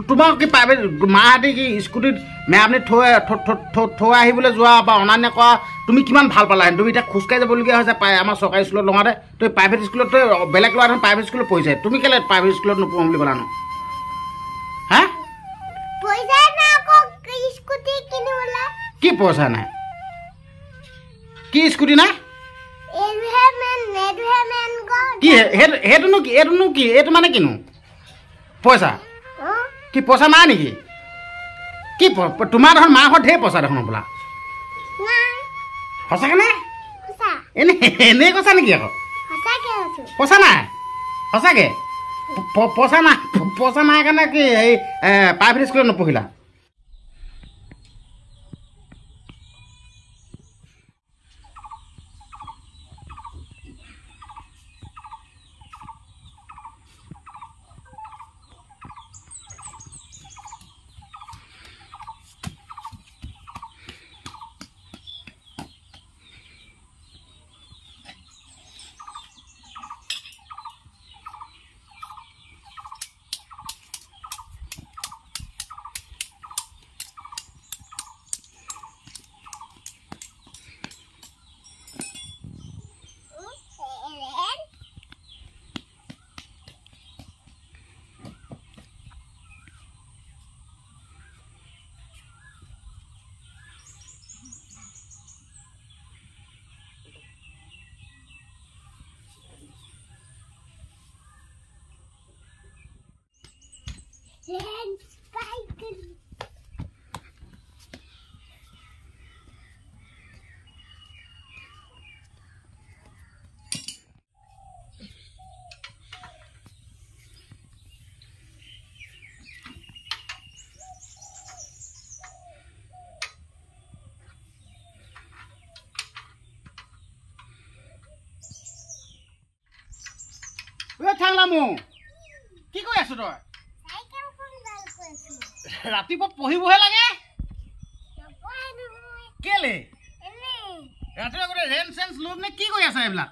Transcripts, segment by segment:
তোমাক কি প্ৰাইভেট মাহঁতে কি স্কুটিত মেৰামনি থৈ আহিবলৈ যোৱা বা অনা নিয়া কৰা তুমি কিমান ভাল পালাহেঁতেন? তুমি এতিয়া খোজকাঢ়ি যাবলগীয়া হৈছে আমাৰ চৰকাৰী স্কুলত লগাওঁতে তই প্ৰাইভেট স্কুলত তই বেলেগ ল'ৰা দেখোন প্ৰাইভেট স্কুলত পঢ়িছে, তুমি কেলৈ প্ৰাইভেট স্কুলত নপঢ়ো বুলি ক'লা নো? হা কি পইচা নাই? কি স্কুটি নাই? কি সেইটোনো কি? এইটোনো কি? এইটো মানে কিনো পইচা? কি পইচা নাই নেকি? কি তোমাৰ দেখোন মাহঁত ঢেৰ পইচা দেখোন বোলা। সঁচাকে নাই? এনেই কৈছা নেকি? আকৌ পইচা নাই? সঁচাকে পইচা নাই কাৰণে কি এই প্ৰাইভেট স্কুলত নপঢ়িলা? থাংলামো কি কৈ আছো তই? ৰাতিপুৱা পঢ়িবহে লাগে কেলে? ৰাতিপুৱা গোটেই ৰেঞ্চ চেঞ্চ লোক নে কি কৰি আছে এইবিলাক?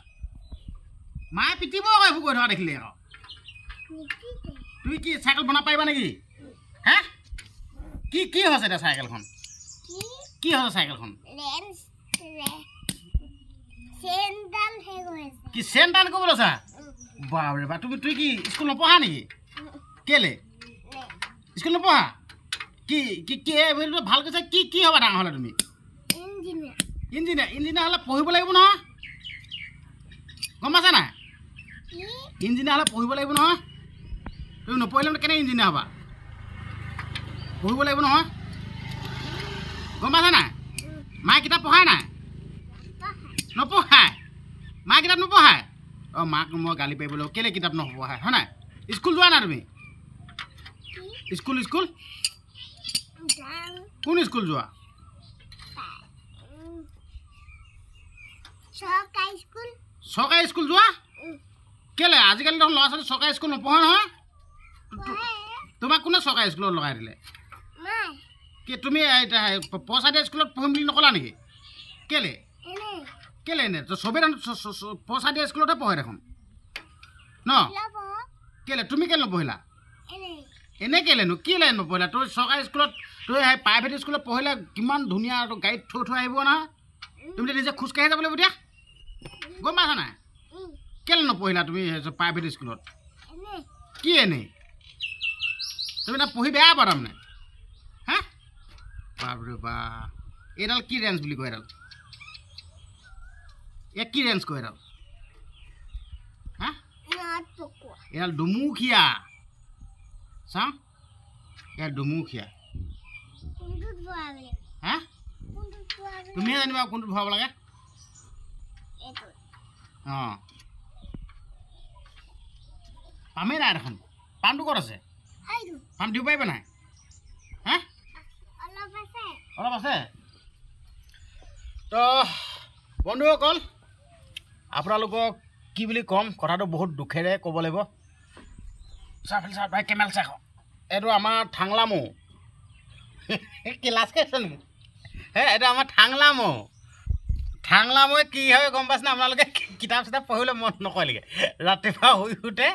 মায়ে পিটিব আকৌ এইবোৰ কৰি থকা দেখিলে। আকৌ তুমি কি চাইকেল বনাব পাৰিবা নেকি? হে কি কি হৈছে এতিয়া চাইকেলখন? কি হৈছে চাইকেলখন? কি চেন টান কৰিব লৈছা? বাপৰে বা তুমি কি স্কুল নপঢ়া নেকি? কেলে স্কুল নপঢ়া? কি কি কি ভাল কৈছা? কি কি হ'বা ডাঙৰ হ'লে তুমি? ইঞ্জিনিয়াৰ হ'লে পঢ়িব লাগিব নহয়, গম পাইছা নাই? ইঞ্জিনিয়াৰ হ'লে পঢ়িব লাগিব নহয়। তুমি নপঢ়িলে কেনে ইঞ্জিনিয়াৰ হ'বা? পঢ়িব লাগিব নহয়, গম পাইছা নাই? মায়ে কিতাপ পঢ়াই নাই? নপঢ়ায়? মায়ে কিতাপ নপঢ়ায়? অঁ মাক মই গালি পাৰিব লাগিব। কেলৈ কিতাপ নপঢ়ায় হয় নাই? স্কুল যোৱা নাই তুমি? স্কুল কোন স্কুল যোৱা? চৰকাৰী স্কুল যোৱা? কেলৈ আজিকালি দেখোন ল'ৰা ছোৱালী চৰকাৰী স্কুল নপঢ়ে নহয়। তোমাক কোনে চৰকাৰী স্কুলত লগাই দিলে? কি তুমি পইচা দিয়া স্কুলত পঢ়িম বুলি নক'লা নেকি? কেলৈ কেলৈ এনে চবেই পইচা দিয়া স্কুলতে পঢ়ে দেখোন ন? কেলৈ তুমি কেলৈ নপঢ়িলা? এনে কেলৈনো কেলৈ নপঢ়িলা? তোৰ চৰকাৰী স্কুলত তই প্ৰাইভেট স্কুলত পঢ়িলে কিমান ধুনীয়া গাড়ীত থৈ আহিব নহয়। তুমি নিজে খোজকাঢ়ি যাব লাগিব এতিয়া, গম পাইছা নাই? কেলৈ নপঢ়িলা তুমি প্ৰাইভেট স্কুলত? কি এনেই তুমি তাত পঢ়ি বেয়া পাবা তাৰমানে? হা বাপৰে বা এইডাল কি ৰেঞ্জ বুলি কয়? ইয়াক কি ৰেঞ্জ কয়? হা এডাল দুমুখীয়া চাওঁ, ইয়াৰ দুমুখীয়া। হা তুমিহে জানিবা কোনটোত ভৰাব লাগে। অঁ পামেই নাই দেখোন। পামটো ক'ত আছে? পাম দিব পাৰিবা নাই? হা অলপ আছে। তো বন্ধুসকল আপোনালোকক কি বুলি ক'ম, কথাটো বহুত দুখেৰে ক'ব লাগিব। চাই কেমেল চাই এইটো আমাৰ থাংলামো। কি লাজ খাইছে নেকি? হে এইটো আমাৰ থাংলামো। ঠাংলা মই কি হয় গম পাইছ না আপোনালোকে কিতাপ চিতাপ পঢ়িবলৈ মন নকৰিলেগৈ ৰাতিপুৱা শুই উঠে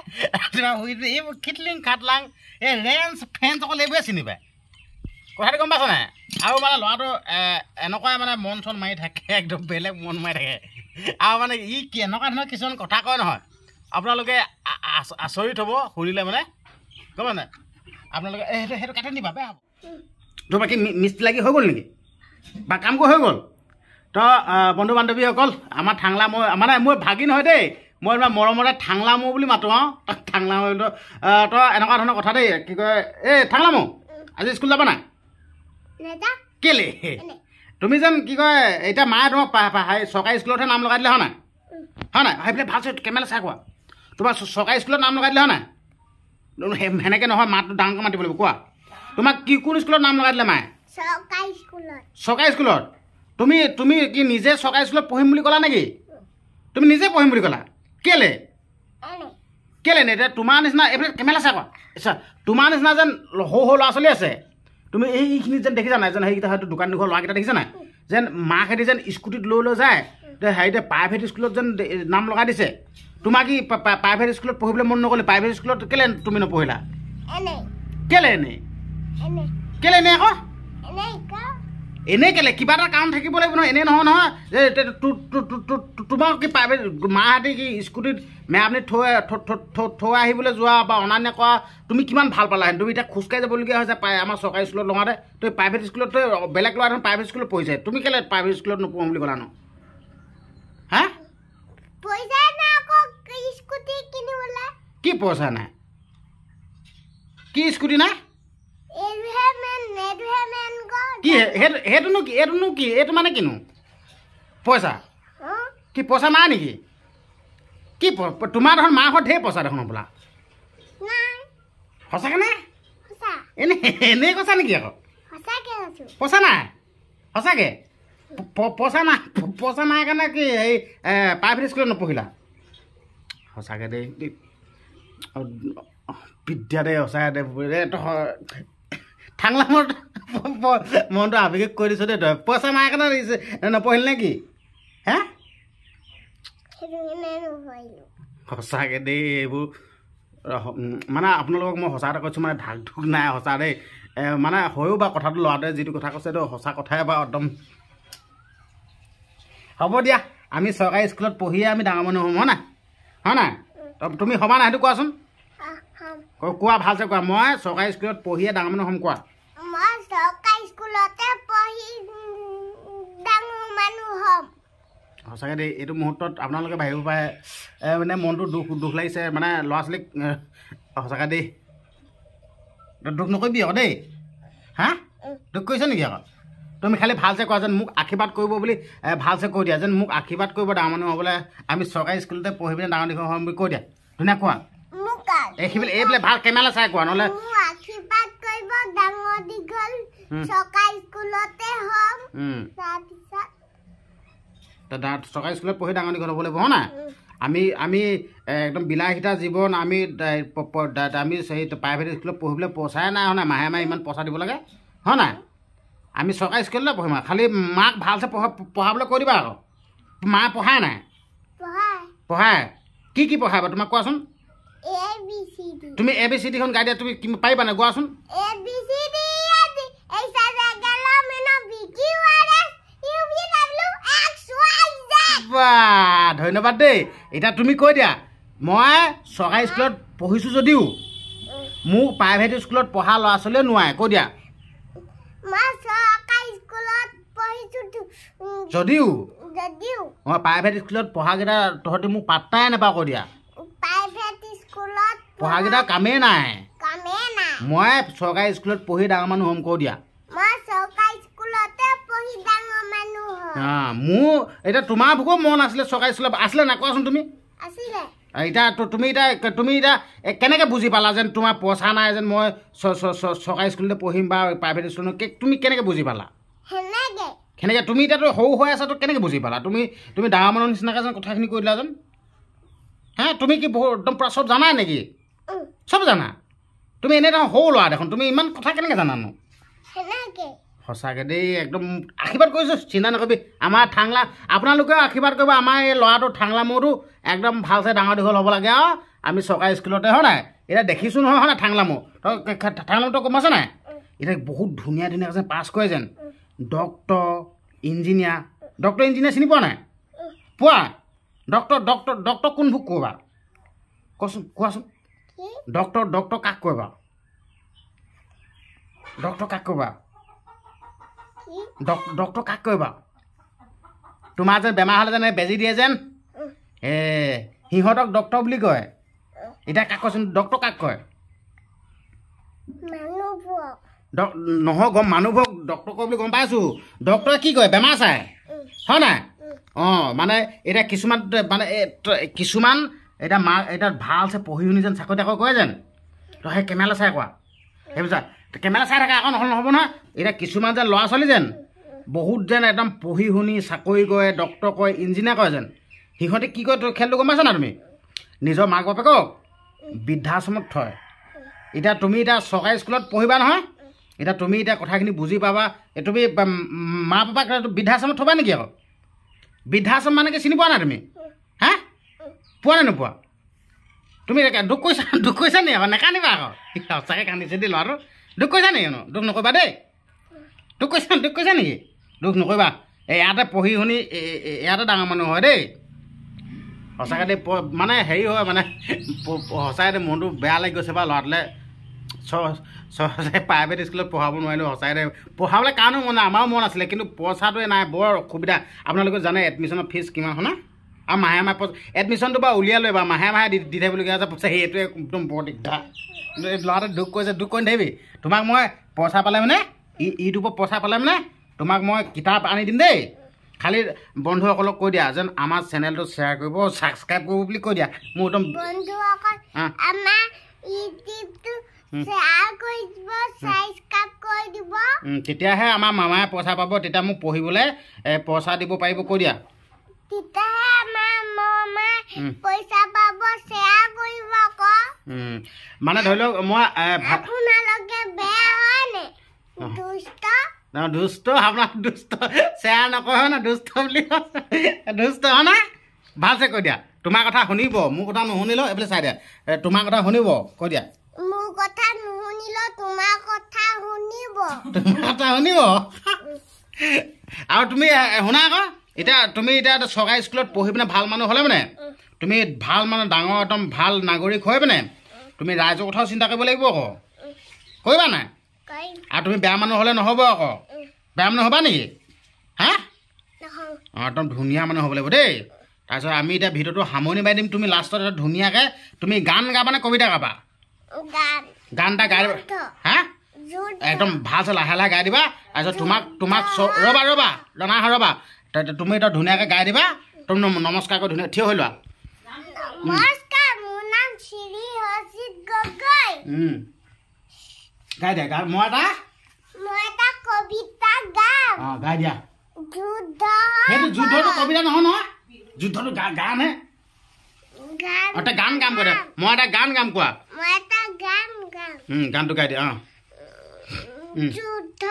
এইবোৰ খিটলিং খাটলাং এই ৰেঞ্চ ফেঞ্চ অকল এইবোৰে চিনি পায় কথাটো গম পাইছ নাই আৰু মানে ল'ৰাটো এনেকুৱাই মানে মন চন মাৰি থাকে একদম বেলেগ মন মাৰি থাকে আৰু মানে ই কি এনেকুৱা ধৰণৰ কিছুমান কথা কয় নহয় আপোনালোকে আচৰিত হ'ব শুনিলে মানে গম পাই নাই আপোনালোকে সেইটো কাটি নিবা বেয়া হ'ব তোৰ বাকী মিস্ত্ৰী লাগি হৈ গ'ল নেকি বা কাম কৰি হৈ গ'ল তো বন্ধু বান্ধৱীসকল আমাৰ ঠাংলা মই মানে মোৰ ভাগিন হয় দেই মই মৰমতে ঠাংলা মৌ বুলি মাতোঁ আৰু ঠাংলা মৌ তো এনেকুৱা ধৰণৰ কথা দেই কি কয় এই ঠাংলা মৌ আজি স্কুল যাবা নাই কেলে তুমি যেন কি কয় এতিয়া মায়ে তোমাক চৰকাৰী স্কুলতহে নাম লগাই দিলে হয় নাই হয় নাই সেইফালে ভাল কেমেৰা চাই কোৱা তোমাৰ চৰকাৰী স্কুলত নাম লগাই দিলে হয় নাই সেনেকৈ নহয় মাতটো ডাঙৰকৈ মাতিব লাগিব কোৱা তোমাক কি কোন স্কুলত নাম লগাই দিলে মায়ে চৰকাৰী স্কুলত তুমি কি নিজে চৰকাৰী স্কুলত পঢ়িম বুলি ক'লা নেকি তুমি নিজে পঢ়িম বুলি ক'লা কেলে নে এতিয়া তোমাৰ নিচিনা এইফালে কেমেৰা চাই কোৱা আচ্ছা তোমাৰ নিচিনা যেন সৰু ল'ৰা ছোৱালী আছে তুমি এইখিনি যেন দেখিছা নাই যেন সেইকেইটা হয়তো দোকান দুখন ল'ৰাকেইটা দেখিছা নাই যেন মাকহেঁতি যেন স্কুটিত লৈ যায় হেৰিতে প্ৰাইভেট স্কুলত যেন নাম লগাই দিছে তোমাৰ কি প্ৰাইভেট স্কুলত পঢ়িবলৈ মন নকৰিলে প্ৰাইভেট স্কুলত কেলে তুমি নপঢ়িলা কেলে এনে আকৌ এনেই কেলে কিবা এটা কাৰণ থাকিব লাগিব নহয় এনেই নহয় তোমাক কি প্ৰাইভেট মাহঁতে কি স্কুটিত মেৰাপানীত থৈ আহিবলৈ যোৱা বা অনা নিয়া কৰা তুমি কিমান ভাল পালাহেঁতেন তুমি এতিয়া খোজকাঢ়ি যাবলগীয়া হৈছে আমাৰ চৰকাৰী স্কুলত লগাওঁতে তই প্ৰাইভেট স্কুলত তই বেলেগ ল'ৰা দেখোন প্ৰাইভেট স্কুলত পঢ়িছে তুমি কেলে প্ৰাইভেট স্কুলত নপঢ়ো বুলি ক'লা ন হা কি পইচা নাই কি স্কুটি নাই কি সেইটোনো কি এইটোনো কি এইটো মানে কিনো পইচা কি পইচা নাই নেকি কি তোমাৰ দেখোন মাহঁত ঢেৰ পইচা দেখোন বোলা সঁচাকৈ নাই এনেই কৈছা নেকি আকৌ পইচা নাই সঁচাকৈ পইচা নাই কাৰণে কি হেৰি প্ৰাইভেট স্কুলত নপঢ়িলা সঁচাকৈ দেই বিদ্যা দে সঁচাকৈ দে ঠাংলা মনটো আৱেগিক কৰি দিছোঁ দেই তই পইচা নাই কাৰণে নপঢ়িল নে কি হে সঁচাকৈ দেই এইবোৰ মানে আপোনালোকক মই সঁচা এটা কৈছোঁ মানে ঢাক ঢুক নাই সঁচা দেই মানে হয়ো বা কথাটো ল'ৰাটোৱে যিটো কথা কৈছে এইটো সঁচা কথাই বা একদম হ'ব দিয়া আমি চৰকাৰী স্কুলত পঢ়িয়ে আমি ডাঙৰ মানুহ হ'ম হয় নাই তুমি হ'বা নাই সেইটো কোৱাচোন কোৱা ভালছে কোৱা মই চৰকাৰী স্কুলত পঢ়িয়ে ডাঙৰ মানুহ হ'ম কোৱা সঁচাকৈ দেই এইটো মুহূৰ্তত আপোনালোকে ভাবিব পাৰে মানে মনটো দুখ লাগিছে মানে ল'ৰা ছোৱালীক সঁচাকৈ দেই দুখ নকৰিবি আকৌ দেই হা দুখ কৰিছে নেকি আকৌ তুমি খালি ভালছে কোৱা যেন মোক আশীৰ্বাদ কৰিব বুলি ভালছে কৈ দিয়া যেন মোক আশীৰ্বাদ কৰিব ডাঙৰ মানুহ হ'বলৈ আমি চৰকাৰী স্কুলতে পঢ়ি পিনে ডাঙৰ দীঘল হ'ম বুলি কৈ দিয়া ধুনীয়া কোৱা এইফালে ভাল কেমেৰা চাই কোৱা নহ'লে চৰকাৰী স্কুলত পঢ়ি ডাঙৰ দীঘল হ'ব লাগিব হয় নাই আমি একদম বিলাসিতা জীৱন আমি সেই প্ৰাইভেট স্কুলত পঢ়িবলৈ পইচাই নাই হয় নাই মাহে ইমান পইচা দিব লাগে হয় নাই আমি চৰকাৰী স্কুলতে পঢ়িম আৰু খালি মাক ভালছে পঢ়াবলৈ কৈ দিবা আকৌ মায়ে পঢ়াই নাই পঢ়াই কি পঢ়াই বাৰু তোমাক কোৱাচোন তুমি ABCDখন গাই দিয়া তুমি পাৰিবা নাই কোৱাচোন ধন্যবাদ দেই এতিয়া তুমি কৈ দিয়া মই চৰকাৰী স্কুলত পঢ়িছোঁ যদিও মোক প্ৰাইভেট স্কুলত পঢ়া ল'ৰা ছোৱালীয়ে নোৱাৰে কৈ দিয়া যদিও মই প্ৰাইভেট স্কুলত পঢ়াকেইটা তহঁতি মোক পাত্তাই নাপাওঁ কৈ দিয়া পঢ়াকেইটা কামেই নাই মই চৰকাৰী স্কুলত পঢ়ি ডাঙৰ মানুহ হ'ম কৈ দিয়া মোৰ এতিয়া তোমাৰ ভোকো মন আছিলে চৰকাৰী স্কুলত আছিলে নাই কোৱাচোন তুমি এতিয়া তুমি এতিয়া কেনেকৈ বুজি পালা যেন তোমাৰ পইচা নাই যেন মই চৰকাৰী স্কুলতে পঢ়িম বা প্ৰাইভেট স্কুলত তুমি কেনেকৈ বুজি পালা সেনেকৈ তুমি এতিয়াতো সৰু হৈ আছাতো কেনেকৈ বুজি পালা তুমি ডাঙৰ মানুহৰ নিচিনাকৈ যেন কথাখিনি কৈ দিলা যেন হে তুমি কি একদম পূৰা চব জানাই নেকি চব জানা তুমি এনেই দেখোন সৰু ল'ৰা দেখোন তুমি ইমান কথা কেনেকৈ জানানো সঁচাকৈ দেই একদম আশীৰ্বাদ কৰিছোঁ চিন্তা নকৰিবি আমাৰ ঠাংলা আপোনালোকেও আশীৰ্বাদ কৰিব আমাৰ এই ল'ৰাটো ঠাংলা মূৰটো একদম ভালছে ডাঙৰ দীঘল হ'ব লাগে আৰু আমি চৰকাৰী স্কুলতে হয় নাই এতিয়া দেখিছোঁ নহয় হয় নাই ঠাংলা মূৰ ঠাংলা মূৰটো গম আছে নাই এতিয়া বহুত ধুনীয়া ধুনীয়াকৈ পাছ কৰে যেন ডক্টৰ ইঞ্জিনিয়াৰ চিনি পোৱা নাই পোৱা ডক্টৰ কোনবোৰ ক'বা কোৱাচোন ডক্টৰ কাক ক'বা ডক্টৰ কাক ক'বা তোমাৰ যেন বেমাৰ হ'লে যেন বেজি দিয়ে যেন সিহঁতক ডক্টৰ বুলি কয় এতিয়া কাক কচোন ডক্টৰ কাক কয় নহয় মানুহবোৰক ডক্টৰ কয় বুলি গম পাইছোঁ ডক্টৰে কি কয় বেমাৰ চাই হয় নাই অঁ মানে এতিয়া কিছুমান এতিয়া এতিয়া ভালছে পঢ়ি শুনি যেন চাকৰি তাকৰি কৰে যেন তো সেই কেমেৰা চাই কোৱা সেইবোৰ কেমেৰা চাই থাকে আকৌ নহ'ব নহয় এতিয়া কিছুমান যেন ল'ৰা ছোৱালী যেন বহুত যেন একদম পঢ়ি শুনি চাকৰি কৰে ডক্টৰ কৰে ইঞ্জিনিয়াৰ কৰে যেন সিহঁতে কি কয় খেলটো গম পাইছা না তুমি নিজৰ মাক বাপেকক বৃদ্ধাশ্ৰমত থয় এতিয়া তুমি এতিয়া চৰকাৰী স্কুলত পঢ়িবা নহয় এতিয়া তুমি এতিয়া কথাখিনি বুজি পাবা তুমি মা পাপাক বৃদ্ধাশ্ৰমত থবা নেকি আকৌ বৃদ্ধাশ্ৰম মানে কি চিনি পোৱা নাই তুমি হা পোৱা নাই নোপোৱা তুমি দুখ কৈছা নি আকৌ নেকান্দিবা আকৌ সঁচাকৈ কান্দিছে দেই ল'ৰাটো দুখ কৈছা নেকি দুখ নকৰিবা দেই দুখ কৈছা নেকি দুখ নকৰিবা ইয়াতে পঢ়ি শুনি ইয়াতে ডাঙৰ মানুহ হয় দেই সঁচাকৈ দেই মানে হেৰি হয় মানে সঁচাকৈ দেই মনটো বেয়া লাগি গৈছে বা ল'ৰাটোলৈ প্ৰাইভেট স্কুলত পঢ়াব নোৱাৰিলোঁ সঁচাকৈ পঢ়াবলৈ কাৰণো মন নাই আমাৰো মন আছিলে কিন্তু পইচাটোৱে নাই বৰ অসুবিধা আপোনালোকে জানে এডমিশ্যনৰ ফিজ কিমান হয় না আৰু মাহে এডমিশ্যনটো বাৰু উলিয়াই লৈ বা মাহে দি থাকিবলগীয়া আছে পইচা সেইটোৱে একদম বৰ দিগদাৰ কিন্তু এই ল'ৰাটোৱে দুখ কৰি নাথাকিবি তোমাক মই পইচা পালে মানে ইউটিউবত পইচা পালে মানে তোমাক মই কিতাপ আনি দিম দেই খালি বন্ধুসকলক কৈ দিয়া যেন আমাৰ চেনেলটো শ্বেয়াৰ কৰিব ছাবস্ক্ৰাইব কৰিব বুলি কৈ দিয়া মোৰ একদম তেতিয়াহে আমাৰ মামায়ে পইচা পাব তেতিয়া মোক পঢ়িবলৈ পইচা দিব পাৰিব কৈ দিয়া মানে ধৰি লওক মই দুষ্ট আপোনাৰ দুষ্ট শ্বেয়াৰ নকৰে হয় না দুষ্ট বুলি দুষ্ট হয় না ভালছে কৈ দিয়া তোমাৰ কথা শুনিব মোৰ কথা নুশুনিলেও এইফালে চাই দিয়া তোমাৰ কথা শুনিব কৈ দিয়া মোৰ কথা নুশুনিলেও তোমাৰ কথা শুনিব আৰু তুমি শুনা আকৌ এতিয়া তুমি এতিয়া চৰকাৰী স্কুলত পঢ়ি পিনে ভাল মানুহ হ'লে মানে তুমি ভাল মানে ডাঙৰ একদম ভাল নাগৰিক হৈ পিনে তুমি ৰাইজৰ কথাও চিন্তা কৰিব লাগিব আকৌ কৰিবা নাই আৰু তুমি বেয়া মানুহ হ'লে নহ'ব আকৌ বেয়া মানুহ হ'বা নেকি হা অঁ একদম ধুনীয়া মানুহ হ'ব লাগিব দেই তাৰপিছত আমি এতিয়া ভিডিঅ'টো সামৰণি মাৰি দিম তুমি লাষ্টত এটা ধুনীয়াকৈ তুমি গান গাবা নে কবিতা গাবা গান এটা গাই দিবা হা একদম ভালছে লাহে লাহে গাই দিবা তাৰপিছত তোমাক ৰ'বা ৰ'বা তুমি এতিয়া ধুনীয়াকৈ গাই দিবা তুমি নমস্কাৰ কৰি ধুনীয়া থিয় হৈ লোৱা গাই দিয়া মই এটা কবিতা গাম অঁ গাই দিয়া সেইটো যুদ্ধটো কবিতা নহয় যুদ্ধটো গানহে এটা গান গাম কৈ দিয়া মই এটা গান গাম কোৱা গানটো গাই দিয়া অঁ যুদ্ধ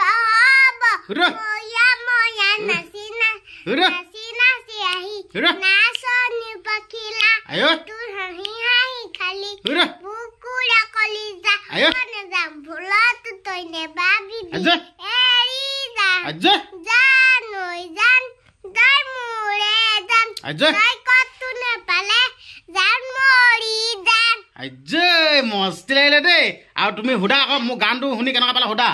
মস্তি লাগিলে দেই আৰু তুমি সুধা আকৌ মোৰ গানটো শুনি কেনেকুৱা পালা সুধা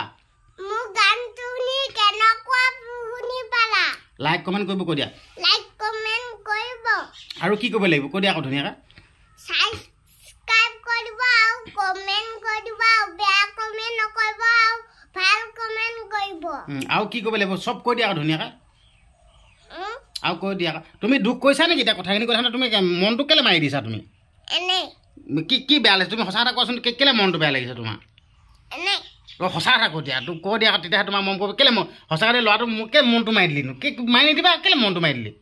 লাইক কমেণ্ট কৰিব কৈ দিয়া আৰু কি কৰিব লাগিব কৈ দিয়া আকৌ ধুনীয়াকৈ আৰু কি কৰিব লাগিব চব কৈ দিয়া আকৌ ধুনীয়াকৈ আৰু কৈ দিয়া তুমি দুখ কৈছা নেকি এতিয়া কথাখিনি কৈছা নে তুমি মনটো কেলে মাৰি দিছা তুমি কি বেয়া লাগিছে তুমি সঁচা কথা কোৱাচোন কেলে মনটো বেয়া লাগিছে তোমাৰ সঁচা কথা কৈ দিয়া তোক কৈ দিয়া তেতিয়াহে তোমাৰ মন কৰিব কেলে সঁচা কথা ল'ৰাটো কেলে মনটো মাৰি দিলি মাৰি নিদিবা কেলে মনটো মাৰি দিলি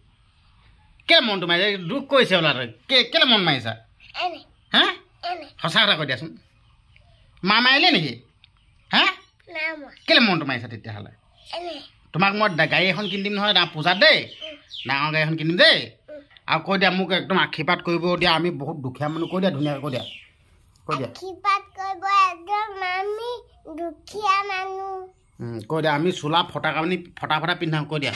কেলে মনটো মাৰি দুখ কৰিছে ল'ৰাটোৱে কেলে মন মাৰিছা হা সঁচা কথা কৈ দিয়াচোন মা মাৰিলে নেকি হা কেলে মনটো মাৰিছা তেতিয়াহ'লে তোমাক মই গাড়ী এখন কিনি দিম নহয় পূজাত দেই ডাঙৰ গাড়ী এখন কিনিম দেই আৰু কৈ দিয়া মোক একদম আশীৰ্বাদ কৰিব দিয়া আমি বহুত দুখীয়া মানুহ কৈ দিয়া ধুনীয়াকৈ কৈ দিয়া আশীৰ্বাদ কৰিব একদম আমি দুখীয়া মানুহ কৈ দিয়া আমি চোলা ফটা কানি ফটা পিন্ধাম কৈ দিয়া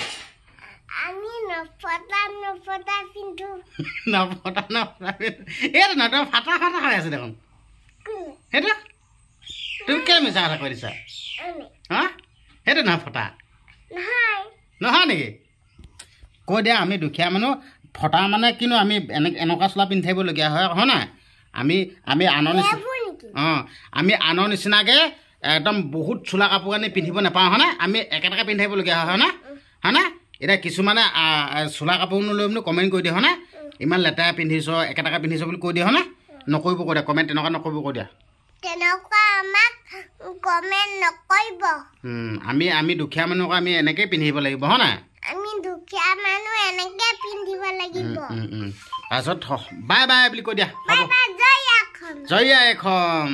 আমি নফটা পিন্ধো নফটা এইটো নহয় তই ফাটা খাই আছে দেখোন সেইটো তুমি কেলে মিছা কথা কৈ দিছা হা সেইটো নহয় ফটা নহয় নেকি কৈ দিয়া আমি দুখীয়া মানুহ ফটা মানে কিনো আমি এনেকুৱা চোলা পিন্ধি থাকিবলগীয়া হয় নাই আমি আনৰ আনৰ নিচিনাকৈ একদম বহুত চোলা কাপোৰ কানি পিন্ধিব নাপাওঁ হয় নাই আমি একেটাকে পিন্ধি থাকিবলগীয়া হয় নাই এতিয়া কিছুমানে চোলা কাপোৰ নলৈ বুলি কমেণ্ট কৰি দিয়ে হয় নাই ইমান লেতেৰা পিন্ধিছ একেটাকে পিন্ধিছ বুলি কৈ দিয়ে হয় নাই নকৰিব কৈ দিয়া কমেণ্ট তেনেকুৱা নকৰিব কৈ দিয়া তেনেকুৱা আমাক কমেণ্ট নকৰিব আমি দুখীয়া মানুহক আমি এনেকৈ পিন্ধিব লাগিব হয় নাই আমি দুখীয়া মানুহ এনেকৈ পিন্ধিব লাগিব তাৰপিছত বাই বাই বুলি কৈ দিয়া জয় আই অসম জয় আই অসম